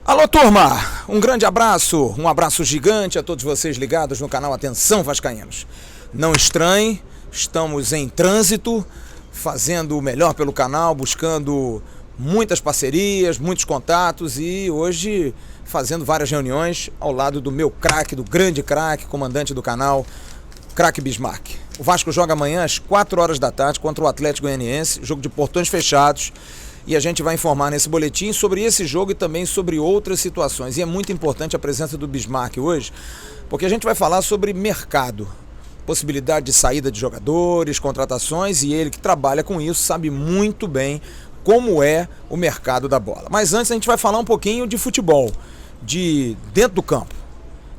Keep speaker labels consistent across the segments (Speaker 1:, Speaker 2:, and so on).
Speaker 1: Alô, turma! Um grande abraço, um abraço gigante a todos vocês ligados no canal Atenção Vascaínos. Não estranhem, estamos em trânsito, fazendo o melhor pelo canal, buscando muitas parcerias, muitos contatos e hoje fazendo várias reuniões ao lado do meu craque, do grande craque, comandante do canal, craque Bismarck. O Vasco joga amanhã às 4 horas da tarde contra o Atlético Goianiense, jogo de portões fechados. E a gente vai informar nesse boletim sobre esse jogo e também sobre outras situações. E é muito importante a presença do Bismarck hoje, porque a gente vai falar sobre mercado, possibilidade de saída de jogadores, contratações, e ele que trabalha com isso sabe muito bem como é o mercado da bola. Mas antes a gente vai falar um pouquinho de futebol, de dentro do campo.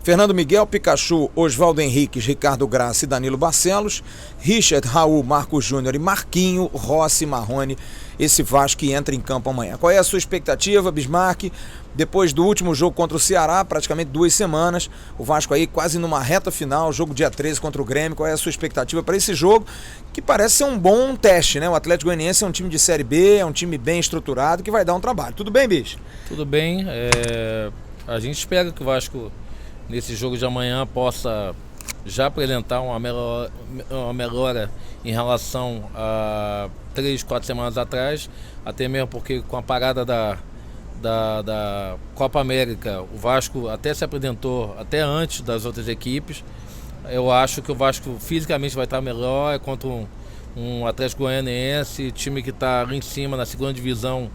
Speaker 1: Fernando Miguel, Pikachu, Oswaldo Henriques, Ricardo Graça e Danilo Barcelos, Richard, Raul, Marcos Júnior e Marquinho, Rossi, Marrone, esse Vasco que entra em campo amanhã. Qual é a sua expectativa, Bismarck? Depois do último jogo contra o Ceará, praticamente 2 semanas, o Vasco aí quase numa reta final, jogo dia 13 contra o Grêmio. Qual é a sua expectativa para esse jogo, que parece ser um bom teste, né? O Atlético Goianiense é um time de Série B, é um time bem estruturado, que vai dar um trabalho. Tudo bem, bicho?
Speaker 2: Tudo bem, a gente espera que o Vasco nesse jogo de amanhã possa já apresentar uma melhora em relação a 3, 4 semanas atrás, até mesmo porque com a parada da Copa América, o Vasco até se apresentou até antes das outras equipes. Eu acho que o Vasco fisicamente vai estar melhor, é contra um Atlético Goianiense, time que está ali em cima na segunda divisão,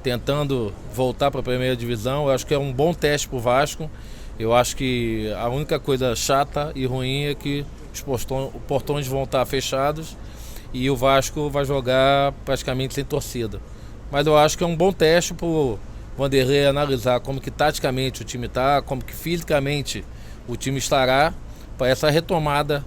Speaker 2: tentando voltar para a primeira divisão. Eu acho que é um bom teste para o Vasco. Eu acho que a única coisa chata e ruim é que os portões vão estar fechados e o Vasco vai jogar praticamente sem torcida. Mas eu acho que é um bom teste para o Vanderlei analisar como que taticamente o time está, como que fisicamente o time estará para essa retomada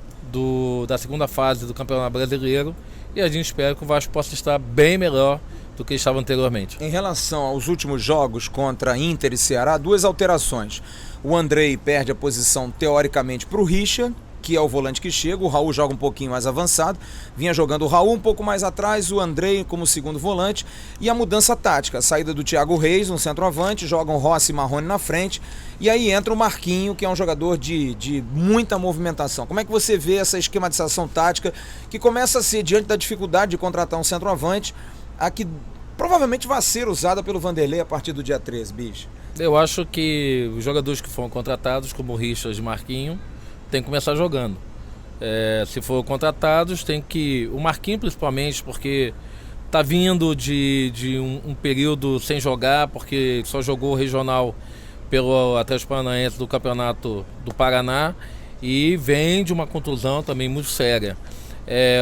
Speaker 2: da segunda fase do Campeonato Brasileiro, e a gente espera que o Vasco possa estar bem melhor do que estava anteriormente.
Speaker 1: Em relação aos últimos jogos contra Inter e Ceará, 2 alterações. O Andrei perde a posição teoricamente para o Richa, que é o volante que chega. O Raul joga um pouquinho mais avançado. Vinha jogando o Raul um pouco mais atrás, o Andrei como segundo volante. E a mudança tática, a saída do Thiago Reis, um centroavante, jogam Rossi e Marrone na frente. E aí entra o Marquinho, que é um jogador de muita movimentação. Como é que você vê essa esquematização tática que começa a ser, diante da dificuldade de contratar um centroavante, a que provavelmente vai ser usada pelo Vanderlei a partir do dia 13, bicho?
Speaker 2: Eu acho que os jogadores que foram contratados, como o Richard e Marquinho, tem que começar jogando. Se for contratados, tem que... O Marquinho principalmente, porque tá vindo de um período sem jogar, porque só jogou o regional pelo Atlético Paranaense do Campeonato do Paraná e vem de uma contusão também muito séria.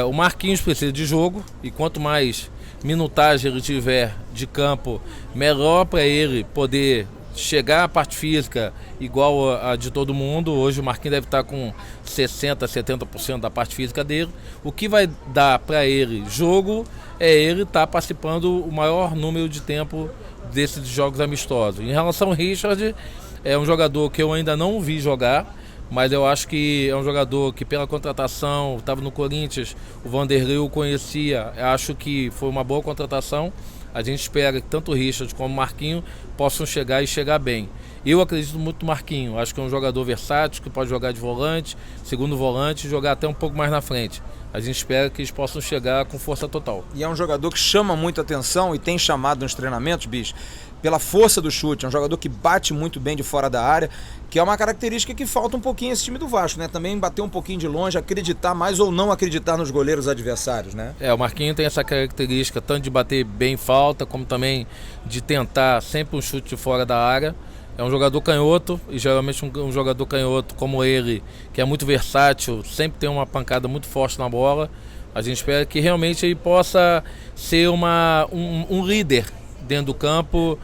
Speaker 2: O Marquinhos precisa de jogo, e quanto mais minutagem ele tiver de campo, melhor para ele poder chegar à parte física igual a de todo mundo. Hoje o Marquinhos deve estar com 60%, 70% da parte física dele. O que vai dar para ele jogo é ele estar participando o maior número de tempo desses jogos amistosos. Em relação ao Richard, é um jogador que eu ainda não vi jogar, mas eu acho que é um jogador que pela contratação, estava no Corinthians, o Vanderlei o conhecia, acho que foi uma boa contratação. A gente espera que tanto o Richard como o Marquinho possam chegar e chegar bem. Eu acredito muito no Marquinho, acho que é um jogador versátil, que pode jogar de volante, segundo volante e jogar até um pouco mais na frente. A gente espera que eles possam chegar com força total.
Speaker 1: E é um jogador que chama muita atenção e tem chamado nos treinamentos, bicho, pela força do chute. É um jogador que bate muito bem de fora da área, que é uma característica que falta um pouquinho esse time do Vasco, né? Também bater um pouquinho de longe, acreditar mais ou não acreditar nos goleiros adversários, né?
Speaker 2: O Marquinho tem essa característica tanto de bater bem falta, como também de tentar sempre um chute de fora da área. É um jogador canhoto, e geralmente um jogador canhoto como ele, que é muito versátil, sempre tem uma pancada muito forte na bola. A gente espera que realmente ele possa ser um líder dentro do campo,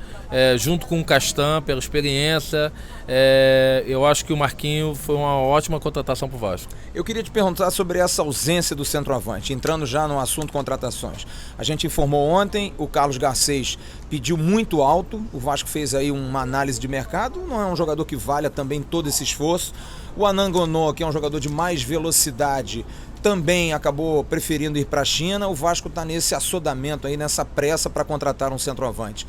Speaker 2: junto com o Castan, pela experiência. Eu acho que o Marquinho foi uma ótima contratação para o Vasco.
Speaker 1: Eu queria te perguntar sobre essa ausência do centroavante, entrando já no assunto contratações. A gente informou ontem, o Carlos Garcês pediu muito alto, o Vasco fez aí uma análise de mercado, não é um jogador que valha também todo esse esforço. O Anangonô, que é um jogador de mais velocidade, também acabou preferindo ir para a China. O Vasco está nesse assodamento aí, nessa pressa para contratar um centroavante.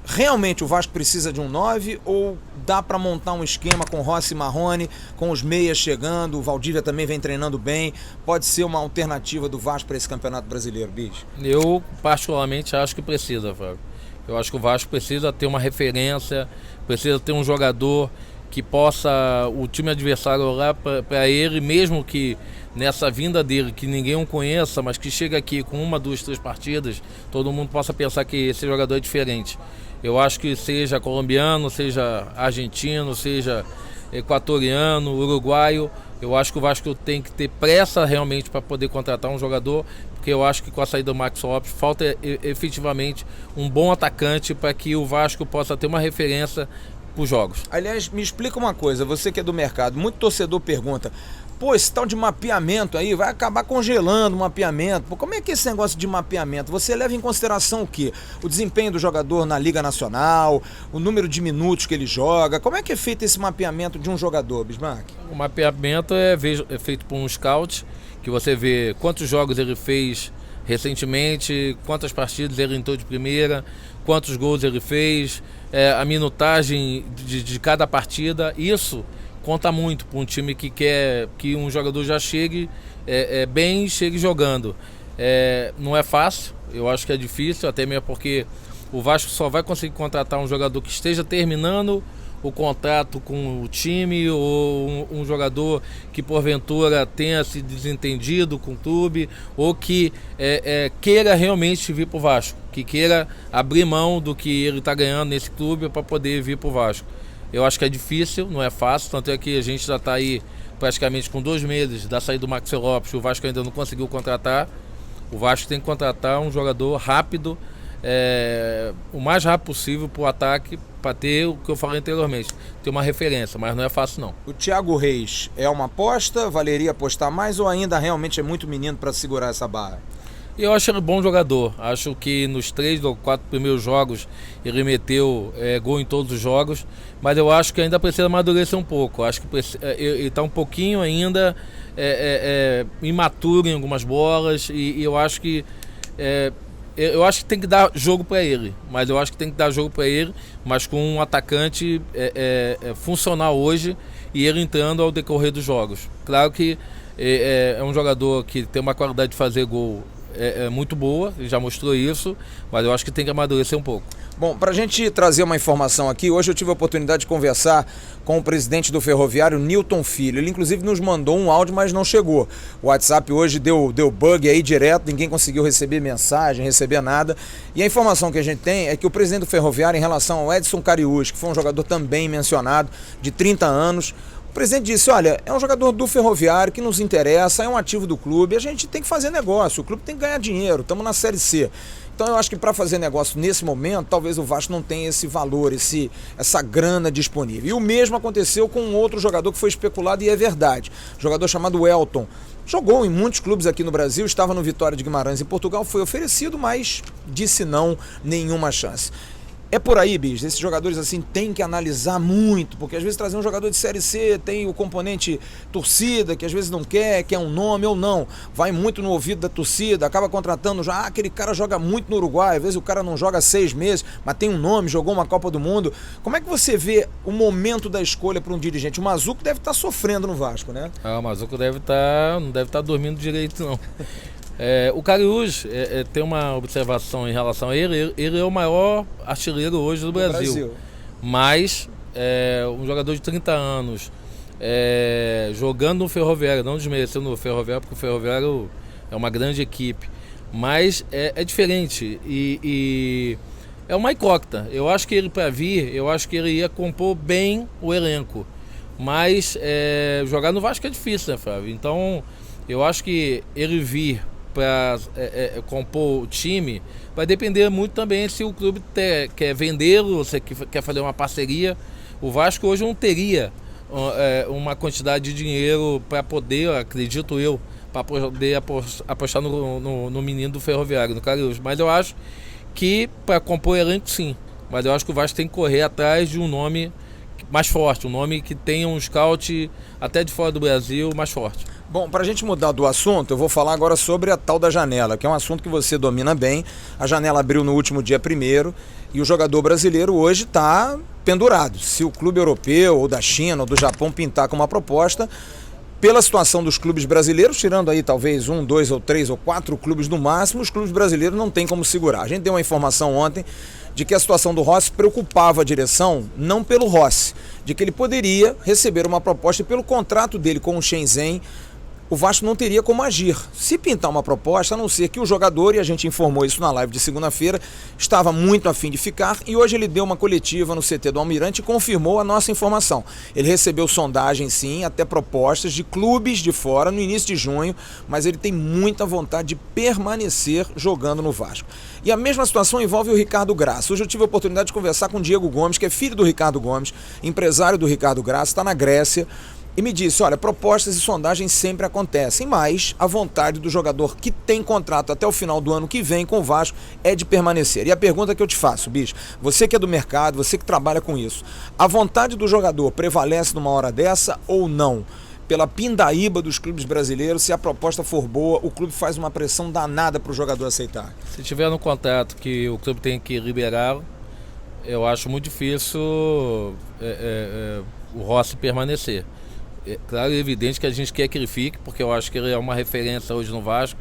Speaker 1: realmente o Vasco precisa de um 9 ou dá para montar um esquema com Rossi e Marrone, com os meias chegando, o Valdívia também vem treinando bem, pode ser uma alternativa do Vasco para esse Campeonato Brasileiro, bicho?
Speaker 2: Eu particularmente acho que precisa, Fábio. Eu acho que o Vasco precisa ter uma referência, precisa ter um jogador que possa, o time adversário olhar para ele, mesmo que nessa vinda dele, que ninguém o conheça, mas que chega aqui com 1, 2, 3 partidas, todo mundo possa pensar que esse jogador é diferente. Eu acho que seja colombiano, seja argentino, seja equatoriano, uruguaio, eu acho que o Vasco tem que ter pressa realmente para poder contratar um jogador, porque eu acho que com a saída do Max Lopes falta efetivamente um bom atacante para que o Vasco possa ter uma referência para os jogos.
Speaker 1: Aliás, me explica uma coisa, você que é do mercado, muito torcedor pergunta, pô, esse tal de mapeamento aí vai acabar congelando o mapeamento. Pô, como é que é esse negócio de mapeamento? Você leva em consideração o quê? O desempenho do jogador na Liga Nacional, o número de minutos que ele joga. Como é que é feito esse mapeamento de um jogador, Bismarck?
Speaker 2: O mapeamento é feito por um scout, que você vê quantos jogos ele fez recentemente, quantas partidas ele entrou de primeira, quantos gols ele fez, a minutagem de cada partida. Isso conta muito para um time que quer que um jogador já chegue bem, chegue jogando. Não é fácil, eu acho que é difícil, até mesmo porque o Vasco só vai conseguir contratar um jogador que esteja terminando o contrato com o time, ou um jogador que porventura tenha se desentendido com o clube, ou que queira realmente vir para o Vasco, que queira abrir mão do que ele está ganhando nesse clube para poder vir para o Vasco. Eu acho que é difícil, não é fácil, tanto é que a gente já está aí praticamente com 2 meses da saída do Max Lopes, o Vasco ainda não conseguiu contratar. O Vasco tem que contratar um jogador rápido, o mais rápido possível para o ataque, para ter o que eu falei anteriormente, ter uma referência, mas não é fácil não.
Speaker 1: O Thiago Reis é uma aposta? Valeria apostar mais ou ainda realmente é muito menino para segurar essa barra?
Speaker 2: Eu acho ele um bom jogador, acho que nos 3 ou 4 primeiros jogos ele meteu gol em todos os jogos, mas eu acho que ainda precisa amadurecer um pouco, acho que ele está um pouquinho ainda imaturo em algumas bolas, e eu acho que tem que dar jogo para ele, mas eu acho que tem que dar jogo para ele, mas com um atacante funcional hoje e ele entrando ao decorrer dos jogos. Claro que é um jogador que tem uma qualidade de fazer gol muito boa, ele já mostrou isso, mas eu acho que tem que amadurecer um pouco.
Speaker 1: Bom, para a gente trazer uma informação aqui, hoje eu tive a oportunidade de conversar com o presidente do Ferroviário, Newton Filho. Ele inclusive nos mandou um áudio, mas não chegou. O WhatsApp hoje deu bug aí direto, ninguém conseguiu receber mensagem, receber nada. E a informação que a gente tem é que o presidente do Ferroviário, em relação ao Edson Cariús, que foi um jogador também mencionado, de 30 anos, o presidente disse, olha, é um jogador do Ferroviário que nos interessa, é um ativo do clube, a gente tem que fazer negócio, o clube tem que ganhar dinheiro, estamos na Série C. Então eu acho que para fazer negócio nesse momento, talvez o Vasco não tenha esse valor, essa grana disponível. E o mesmo aconteceu com um outro jogador que foi especulado e é verdade, jogador chamado Elton. Jogou em muitos clubes aqui no Brasil, estava no Vitória de Guimarães em Portugal, foi oferecido, mas disse não, nenhuma chance. É por aí, bicho, esses jogadores assim tem que analisar muito, porque às vezes trazer um jogador de Série C tem o componente torcida, que às vezes não quer um nome ou não, vai muito no ouvido da torcida, acaba contratando já, aquele cara joga muito no Uruguai, às vezes o cara não joga 6 meses, mas tem um nome, jogou uma Copa do Mundo. Como é que você vê o momento da escolha para um dirigente? O Mazuco deve estar sofrendo no Vasco, né?
Speaker 2: O Mazuco não deve estar dormindo direito não. O Cariús tem uma observação em relação a ele. Ele é o maior artilheiro hoje do Brasil. Mas um jogador de 30 anos jogando no Ferroviário, não desmerecendo o Ferroviário, porque o Ferroviário é uma grande equipe, mas é diferente e é uma incógnita. Eu acho que ele, para vir, eu acho que ele ia compor bem o elenco, mas jogar no Vasco é difícil, né, Flávio? Então eu acho que ele vir para compor o time vai depender muito também se o clube quer vendê-lo, se quer fazer uma parceria. O Vasco hoje não teria uma quantidade de dinheiro para poder, acredito eu, para poder apostar no menino do Ferroviário, no Cariús. Mas eu acho que para compor elenco sim, mas eu acho que o Vasco tem que correr atrás de um nome mais forte, um nome que tenha um scout até de fora do Brasil mais forte.
Speaker 1: Bom, para a gente mudar do assunto, eu vou falar agora sobre a tal da janela, que é um assunto que você domina bem. A janela abriu no último dia 1º e o jogador brasileiro hoje está pendurado. Se o clube europeu, ou da China, ou do Japão pintar com uma proposta, pela situação dos clubes brasileiros, tirando aí talvez 1, 2 ou 3 ou 4 clubes no máximo, os clubes brasileiros não tem como segurar. A gente deu uma informação ontem de que a situação do Rossi preocupava a direção, não pelo Rossi, de que ele poderia receber uma proposta e pelo contrato dele com o Shenzhen, o Vasco não teria como agir. Se pintar uma proposta, a não ser que o jogador, e a gente informou isso na live de segunda-feira, estava muito afim de ficar e hoje ele deu uma coletiva no CT do Almirante e confirmou a nossa informação. Ele recebeu sondagem sim, até propostas de clubes de fora no início de junho, mas ele tem muita vontade de permanecer jogando no Vasco. E a mesma situação envolve o Ricardo Graça. Hoje eu tive a oportunidade de conversar com o Diego Gomes, que é filho do Ricardo Gomes, empresário do Ricardo Graça, está na Grécia, e me disse, olha, propostas e sondagens sempre acontecem, mas a vontade do jogador que tem contrato até o final do ano que vem com o Vasco é de permanecer. E a pergunta que eu te faço, bicho, você que é do mercado, você que trabalha com isso, a vontade do jogador prevalece numa hora dessa ou não? Pela pindaíba dos clubes brasileiros, se a proposta for boa, o clube faz uma pressão danada para o jogador aceitar.
Speaker 2: Se tiver no contrato que o clube tem que liberar, eu acho muito difícil o Rossi permanecer. É claro e evidente que a gente quer que ele fique, porque eu acho que ele é uma referência hoje no Vasco.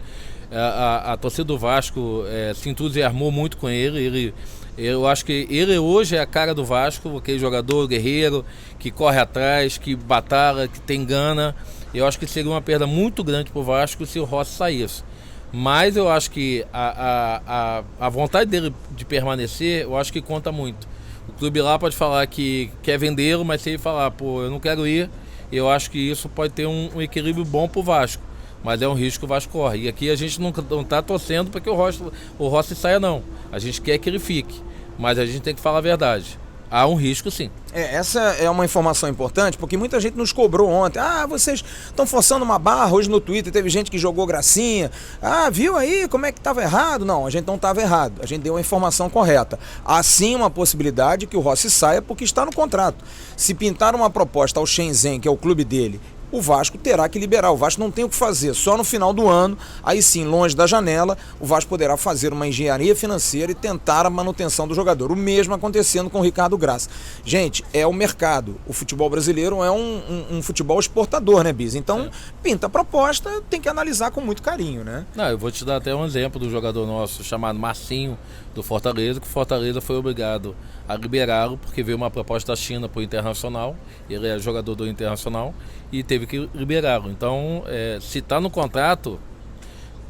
Speaker 2: A torcida do Vasco se entusiasmou muito com ele. Eu acho que ele hoje é a cara do Vasco, aquele jogador guerreiro, que corre atrás, que batalha, que tem gana. Eu acho que seria uma perda muito grande para o Vasco se o Rossi saísse. Mas eu acho que a vontade dele de permanecer, eu acho que conta muito. O clube lá pode falar que quer vendê-lo, mas se ele falar, pô, eu não quero ir, eu acho que isso pode ter um equilíbrio bom para o Vasco, mas é um risco que o Vasco corre. E aqui a gente não está torcendo para que o Rossi saia, não. A gente quer que ele fique, mas a gente tem que falar a verdade. Há um risco, sim.
Speaker 1: Essa é uma informação importante, porque muita gente nos cobrou ontem. Ah, vocês estão forçando uma barra. Hoje no Twitter teve gente que jogou gracinha. Ah, viu aí como é que estava errado? Não, a gente não estava errado. A gente deu a informação correta. Há sim uma possibilidade que o Rossi saia porque está no contrato. Se pintar uma proposta ao Shenzhen, que é o clube dele, o Vasco terá que liberar. O Vasco não tem o que fazer. Só no final do ano, aí sim, longe da janela, o Vasco poderá fazer uma engenharia financeira e tentar a manutenção do jogador. O mesmo acontecendo com o Ricardo Graça. Gente, é o mercado. O futebol brasileiro é um futebol exportador, né, Bis? Então, pinta a proposta, tem que analisar com muito carinho, né?
Speaker 2: Não, eu vou te dar até um exemplo do jogador nosso chamado Marcinho, do Fortaleza, que o Fortaleza foi obrigado a liberá-lo porque veio uma proposta da China para o Internacional. Ele é jogador do Internacional e teve que liberá-lo. Então, se está no contrato,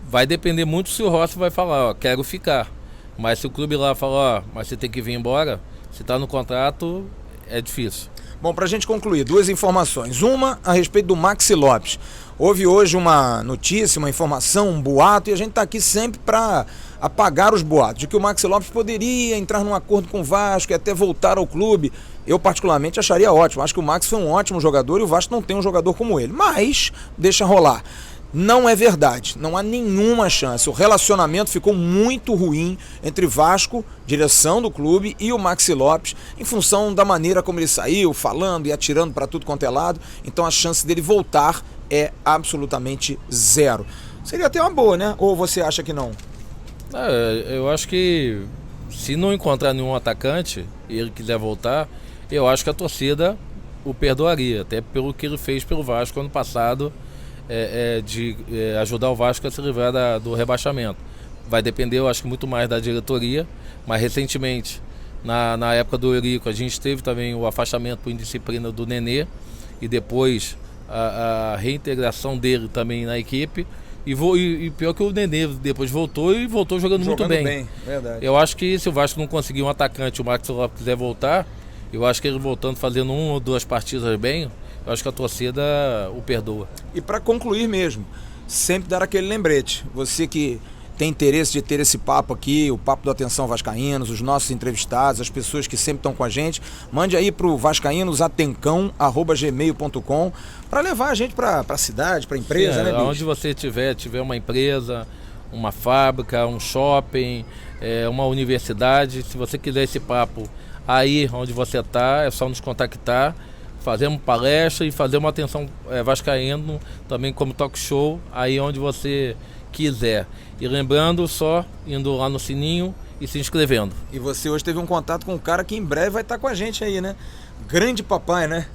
Speaker 2: vai depender muito se o Rossi vai falar, ó, quero ficar. Mas se o clube lá falar, ó, mas você tem que vir embora, se está no contrato, é difícil.
Speaker 1: Bom, para a gente concluir, duas informações. Uma a respeito do Maxi Lopes. Houve hoje uma notícia, uma informação, um boato, e a gente está aqui sempre para apagar os boatos, de que o Maxi Lopes poderia entrar num acordo com o Vasco e até voltar ao clube. Eu particularmente acharia ótimo, acho que o Maxi foi um ótimo jogador e o Vasco não tem um jogador como ele, mas deixa rolar. Não é verdade, não há nenhuma chance. O relacionamento ficou muito ruim entre Vasco, direção do clube, e o Maxi Lopes, em função da maneira como ele saiu, falando e atirando para tudo quanto é lado. Então a chance dele voltar é absolutamente zero. Seria até uma boa, né? Ou você acha que não?
Speaker 2: Eu acho que se não encontrar nenhum atacante e ele quiser voltar, eu acho que a torcida o perdoaria, até pelo que ele fez pelo Vasco ano passado, de ajudar o Vasco a se livrar do rebaixamento. Vai depender, eu acho que muito mais da diretoria, mas recentemente, na época do Eurico, a gente teve também o afastamento por indisciplina do Nenê e depois a reintegração dele também na equipe. E pior que o Nenê depois voltou jogando muito bem.
Speaker 1: Verdade.
Speaker 2: Eu acho que se o Vasco não conseguir um atacante, o Maxi Lopes quiser voltar, eu acho que ele voltando, fazendo 1 ou 2 partidas bem, eu acho que a torcida o perdoa.
Speaker 1: E para concluir mesmo, sempre dar aquele lembrete. Você que tem interesse de ter esse papo aqui, o papo do Atenção Vascaínos, os nossos entrevistados, as pessoas que sempre estão com a gente, mande aí para o vascaínosatencão@gmail.com para levar a gente para a cidade, para a empresa,
Speaker 2: sim,
Speaker 1: né, bicho?
Speaker 2: onde você tiver uma empresa, uma fábrica, um shopping, uma universidade, se você quiser esse papo aí onde você está, é só nos contactar, fazemos palestra e fazer uma atenção vascaíno também como talk show, aí onde você quiser. E lembrando, só indo lá no sininho e se inscrevendo.
Speaker 1: E você hoje teve um contato com um cara que em breve vai estar com a gente aí, né? Grande papai, né?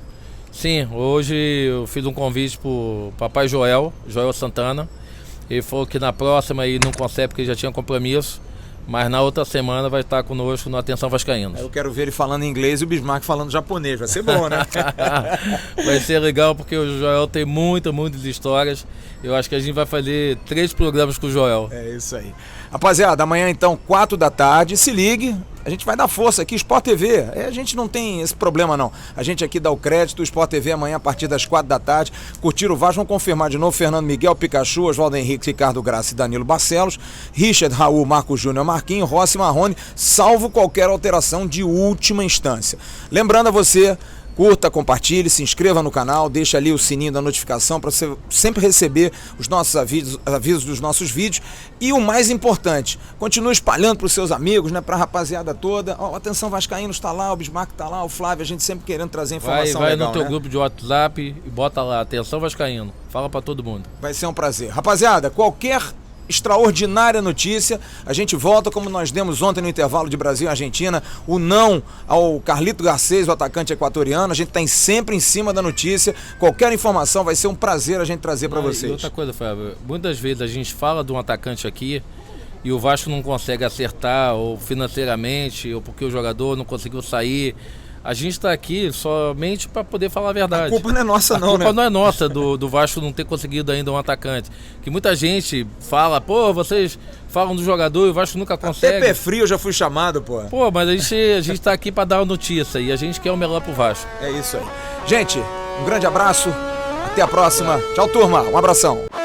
Speaker 2: Sim, hoje eu fiz um convite pro papai Joel Santana. Ele falou que na próxima ele não consegue porque ele já tinha compromisso, mas na outra semana vai estar conosco no Atenção Vascaínos.
Speaker 1: Eu quero ver ele falando inglês e o Bismarck falando japonês, vai ser bom, né?
Speaker 2: Vai ser legal porque o Joel tem muitas histórias. Eu acho que a gente vai fazer 3 programas com o Joel.
Speaker 1: É isso aí. Rapaziada, amanhã então, 4 da tarde, se ligue. A gente vai dar força aqui, Sport TV. A gente não tem esse problema não. A gente aqui dá o crédito, o Sport TV amanhã a partir das 4 da tarde. Curtir o Vasco, vamos confirmar de novo. Fernando Miguel, Pikachu, Oswaldo Henrique, Ricardo Graça e Danilo Barcelos. Richard, Raul, Marcos Júnior, Marquinho, Rossi e Marrone, salvo qualquer alteração de última instância. Lembrando a você, curta, compartilhe, se inscreva no canal, deixa ali o sininho da notificação para você sempre receber os nossos avisos dos nossos vídeos. E o mais importante, continue espalhando para os seus amigos, né, para a rapaziada toda. Ó, Atenção Vascaínos está lá, o Bismarck está lá, o Flávio, a gente sempre querendo trazer informação
Speaker 2: vai
Speaker 1: legal,
Speaker 2: no teu
Speaker 1: né?
Speaker 2: grupo de WhatsApp e bota lá, Atenção Vascaíno. Fala para todo mundo.
Speaker 1: Vai ser um prazer. Rapaziada, qualquer extraordinária notícia, a gente volta como nós demos ontem no intervalo de Brasil e Argentina, o não ao Carlito Garcês, o atacante equatoriano. A gente está sempre em cima da notícia, qualquer informação vai ser um prazer a gente trazer para vocês.
Speaker 2: E outra coisa, Fábio, muitas vezes a gente fala de um atacante aqui e o Vasco não consegue acertar, ou financeiramente, ou porque o jogador não conseguiu sair. A gente está aqui somente para poder falar a verdade.
Speaker 1: A culpa não é nossa não, né?
Speaker 2: A culpa não é nossa do Vasco não ter conseguido ainda um atacante. Que muita gente fala, pô, vocês falam do jogador e o Vasco nunca consegue.
Speaker 1: Até pé frio eu já fui chamado, pô.
Speaker 2: Pô, mas a gente tá aqui para dar a notícia e a gente quer o melhor pro Vasco.
Speaker 1: É isso aí. Gente, um grande abraço, até a próxima. Tchau, turma, um abração.